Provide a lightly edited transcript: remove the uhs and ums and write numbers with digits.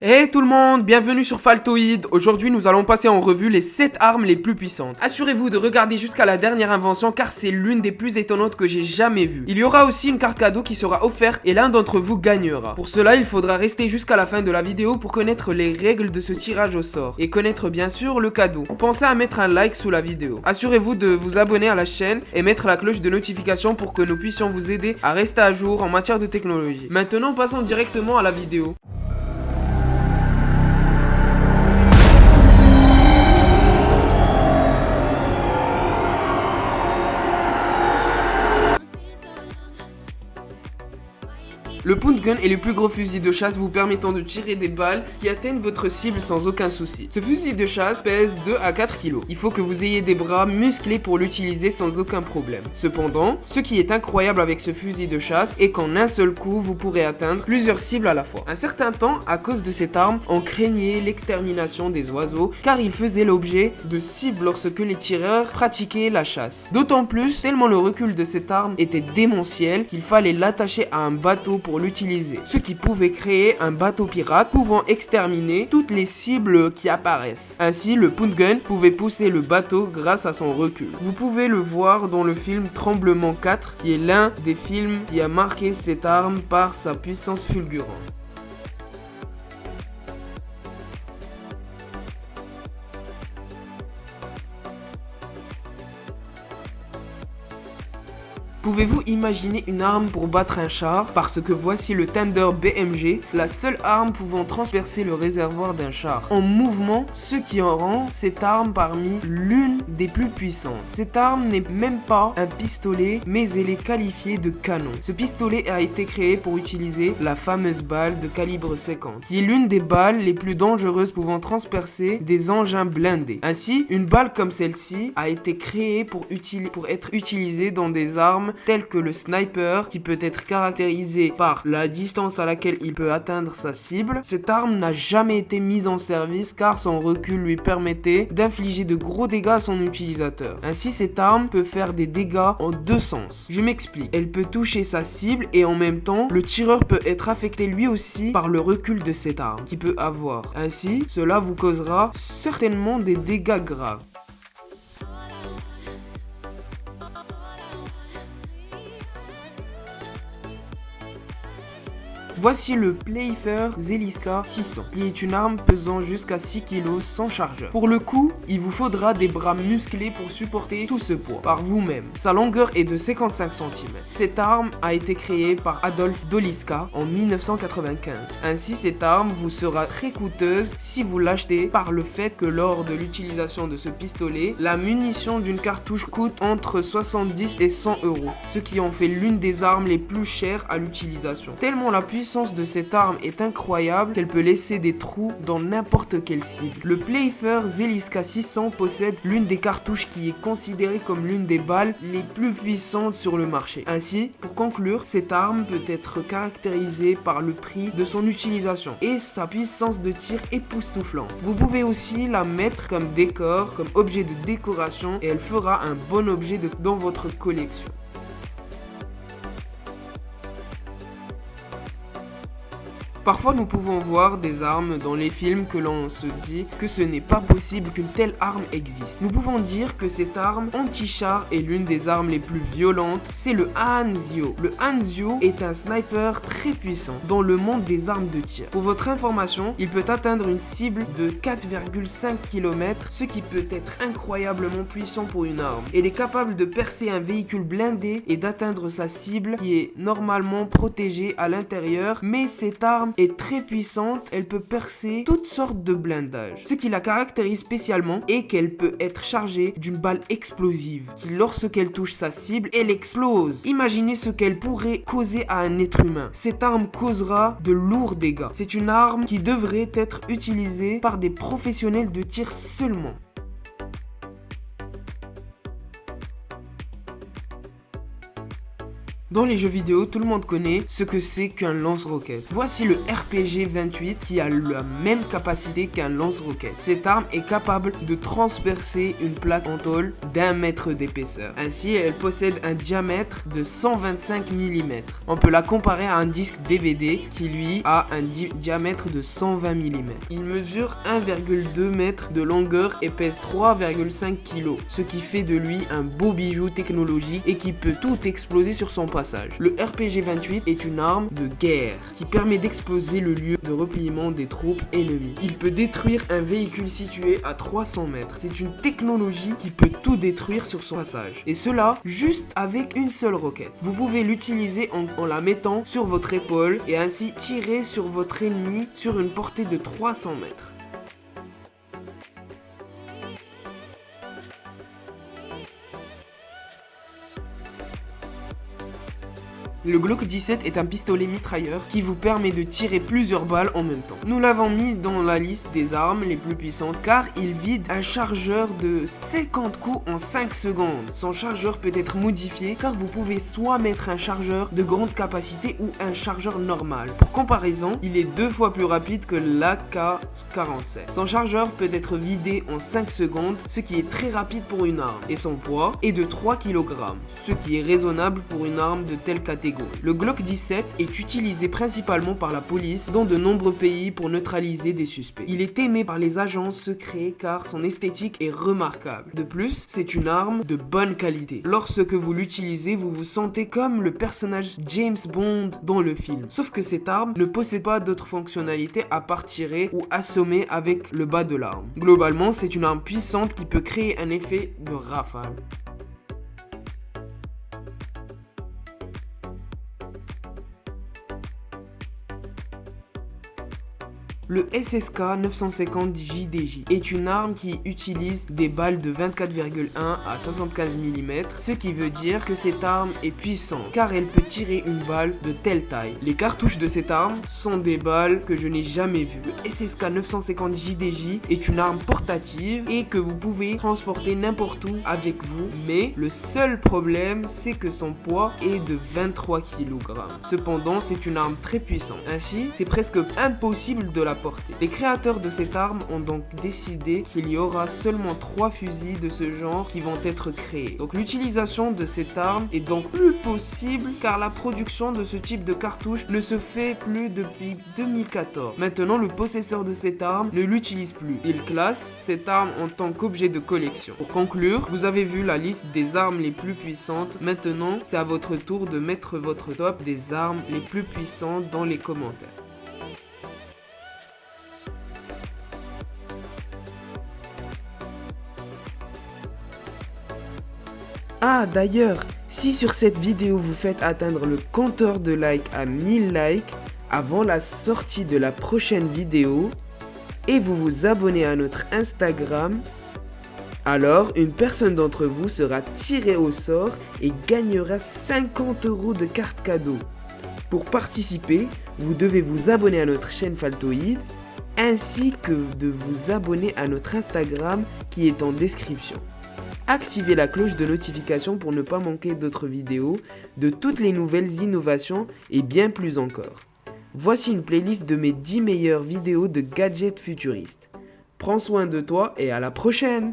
Hey tout le monde, bienvenue sur Faltoid. Aujourd'hui nous allons passer en revue les 7 armes les plus puissantes. Assurez-vous de regarder jusqu'à la dernière invention car c'est l'une des plus étonnantes que j'ai jamais vues. Il y aura aussi une carte cadeau qui sera offerte et l'un d'entre vous gagnera. Pour cela il faudra rester jusqu'à la fin de la vidéo pour connaître les règles de ce tirage au sort et connaître bien sûr le cadeau. Pensez à mettre un like sous la vidéo. Assurez-vous de vous abonner à la chaîne et mettre la cloche de notification pour que nous puissions vous aider à rester à jour en matière de technologie. Maintenant passons directement à la vidéo. Le punt gun est le plus gros fusil de chasse vous permettant de tirer des balles qui atteignent votre cible sans aucun souci. Ce fusil de chasse pèse 2 à 4 kg. Il faut que vous ayez des bras musclés pour l'utiliser sans aucun problème. Cependant, ce qui est incroyable avec ce fusil de chasse est qu'en un seul coup, vous pourrez atteindre plusieurs cibles à la fois. Un certain temps, à cause de cette arme, on craignait l'extermination des oiseaux car ils faisaient l'objet de cibles lorsque les tireurs pratiquaient la chasse. D'autant plus, tellement le recul de cette arme était démentiel qu'il fallait l'attacher à un bateau pour l'utiliser, ce qui pouvait créer un bateau pirate pouvant exterminer toutes les cibles qui apparaissent. Ainsi, le punt gun pouvait pousser le bateau grâce à son recul. Vous pouvez le voir dans le film Tremblement 4, qui est l'un des films qui a marqué cette arme par sa puissance fulgurante. Pouvez-vous imaginer une arme pour battre un char? Parce que voici le Thunder BMG, la seule arme pouvant transpercer le réservoir d'un char en mouvement, ce qui en rend cette arme parmi l'une des plus puissantes. Cette arme n'est même pas un pistolet, mais elle est qualifiée de canon. Ce pistolet a été créé pour utiliser la fameuse balle de calibre 50, qui est l'une des balles les plus dangereuses pouvant transpercer des engins blindés. Ainsi, une balle comme celle-ci a été créée pour être utilisée dans des armes tel que le sniper, qui peut être caractérisé par la distance à laquelle il peut atteindre sa cible. Cette arme n'a jamais été mise en service car son recul lui permettait d'infliger de gros dégâts à son utilisateur. Ainsi, cette arme peut faire des dégâts en deux sens. Je m'explique. Elle peut toucher sa cible et en même temps, le tireur peut être affecté lui aussi par le recul de cette arme qu'il peut avoir. Ainsi, cela vous causera certainement des dégâts graves. Voici le Playfair Zeliska 600, qui est une arme pesant jusqu'à 6 kg sans chargeur. Pour le coup, il vous faudra des bras musclés pour supporter tout ce poids par vous-même. Sa longueur est de 55 cm. Cette arme a été créée par Adolf Doliska en 1995. Ainsi, cette arme vous sera très coûteuse si vous l'achetez par le fait que lors de l'utilisation de ce pistolet, la munition d'une cartouche coûte entre 70 et 100 euros, ce qui en fait l'une des armes les plus chères à l'utilisation. Tellement la puissance de cette arme est incroyable qu'elle peut laisser des trous dans n'importe quelle cible. Le Playfair Zeliska 600 possède l'une des cartouches qui est considérée comme l'une des balles les plus puissantes sur le marché. Ainsi, pour conclure, cette arme peut être caractérisée par le prix de son utilisation et sa puissance de tir époustouflante. Vous pouvez aussi la mettre comme décor, comme objet de décoration et elle fera un bon objet dans votre collection. Parfois nous pouvons voir des armes dans les films que l'on se dit que ce n'est pas possible qu'une telle arme existe. Nous pouvons dire que cette arme anti-char est l'une des armes les plus violentes, c'est le Hanzio. Le Hanzio est un sniper très puissant dans le monde des armes de tir. Pour votre information, il peut atteindre une cible de 4,5 km, ce qui peut être incroyablement puissant pour une arme. Elle est capable de percer un véhicule blindé et d'atteindre sa cible qui est normalement protégée à l'intérieur, mais cette arme est très puissante, elle peut percer toutes sortes de blindages. Ce qui la caractérise spécialement est qu'elle peut être chargée d'une balle explosive, qui lorsqu'elle touche sa cible, elle explose. Imaginez ce qu'elle pourrait causer à un être humain. Cette arme causera de lourds dégâts. C'est une arme qui devrait être utilisée par des professionnels de tir seulement. Dans les jeux vidéo, tout le monde connaît ce que c'est qu'un lance-roquette. Voici le RPG-28 qui a la même capacité qu'un lance-roquette. Cette arme est capable de transpercer une plaque en tôle d'1 mètre d'épaisseur. Ainsi, elle possède un diamètre de 125 mm. On peut la comparer à un disque DVD qui lui a un diamètre de 120 mm. Il mesure 1,2 m de longueur et pèse 3,5 kg, ce qui fait de lui un beau bijou technologique et qui peut tout exploser sur son passage. Le RPG-28 est une arme de guerre qui permet d'exploser le lieu de repliement des troupes ennemies. Il peut détruire un véhicule situé à 300 mètres. C'est une technologie qui peut tout détruire sur son passage. Et cela juste avec une seule roquette. Vous pouvez l'utiliser en la mettant sur votre épaule et ainsi tirer sur votre ennemi sur une portée de 300 mètres. Le Glock 17 est un pistolet mitrailleur qui vous permet de tirer plusieurs balles en même temps. Nous l'avons mis dans la liste des armes les plus puissantes car il vide un chargeur de 50 coups en 5 secondes. Son chargeur peut être modifié car vous pouvez soit mettre un chargeur de grande capacité ou un chargeur normal. Pour comparaison, il est 2 fois plus rapide que l'AK-47. Son chargeur peut être vidé en 5 secondes, ce qui est très rapide pour une arme. Et son poids est de 3 kg, ce qui est raisonnable pour une arme de telle catégorie. Le Glock 17 est utilisé principalement par la police dans de nombreux pays pour neutraliser des suspects. Il est aimé par les agents secrets car son esthétique est remarquable. De plus, c'est une arme de bonne qualité. Lorsque vous l'utilisez, vous vous sentez comme le personnage James Bond dans le film. Sauf que cette arme ne possède pas d'autres fonctionnalités à part tirer ou assommer avec le bas de l'arme. Globalement, c'est une arme puissante qui peut créer un effet de rafale. Le SSK 950 JDJ est une arme qui utilise des balles de 24,1 à 75 mm, ce qui veut dire que cette arme est puissante car elle peut tirer une balle de telle taille. Les cartouches de cette arme sont des balles que je n'ai jamais vues. Le SSK 950 JDJ est une arme portative et que vous pouvez transporter n'importe où avec vous, mais le seul problème c'est que son poids est de 23 kg. Cependant, c'est une arme très puissante. Ainsi, c'est presque impossible de la portée. Les créateurs de cette arme ont donc décidé qu'il y aura seulement 3 fusils de ce genre qui vont être créés. Donc l'utilisation de cette arme est donc plus possible car la production de ce type de cartouche ne se fait plus depuis 2014. Maintenant, le possesseur de cette arme ne l'utilise plus. Il classe cette arme en tant qu'objet de collection. Pour conclure, vous avez vu la liste des armes les plus puissantes. Maintenant, c'est à votre tour de mettre votre top des armes les plus puissantes dans les commentaires. Ah d'ailleurs, si sur cette vidéo vous faites atteindre le compteur de likes à 1000 likes avant la sortie de la prochaine vidéo et vous vous abonnez à notre Instagram, alors une personne d'entre vous sera tirée au sort et gagnera 50 € de carte cadeau. Pour participer, vous devez vous abonner à notre chaîne Faltoid ainsi que de vous abonner à notre Instagram qui est en description. Activez la cloche de notification pour ne pas manquer d'autres vidéos, de toutes les nouvelles innovations et bien plus encore. Voici une playlist de mes 10 meilleures vidéos de gadgets futuristes. Prends soin de toi et à la prochaine!